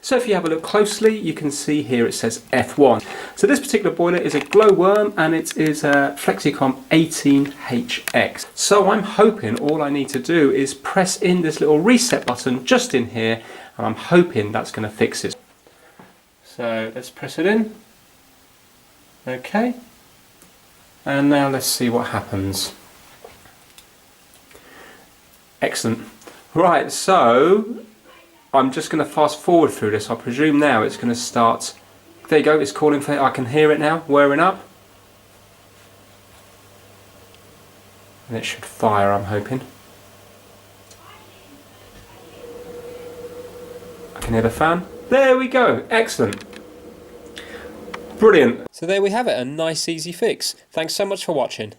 So if you have a look closely, you can see here it says F1. So this particular boiler is a glowworm, and it is a Flexicom 18hx. So I'm hoping all I need to do is press in this little reset button just in here, and I'm hoping that's going to fix it. So let's press it in. Okay. And now let's see what happens. Excellent. Right, so I'm just going to fast forward through this. I presume now it's going to start. There you go, it's calling for it. I can hear it now, whirring up. And it should fire, I'm hoping. I can hear the fan. There we go, excellent. Brilliant. So there we have it, a nice easy fix. Thanks so much for watching.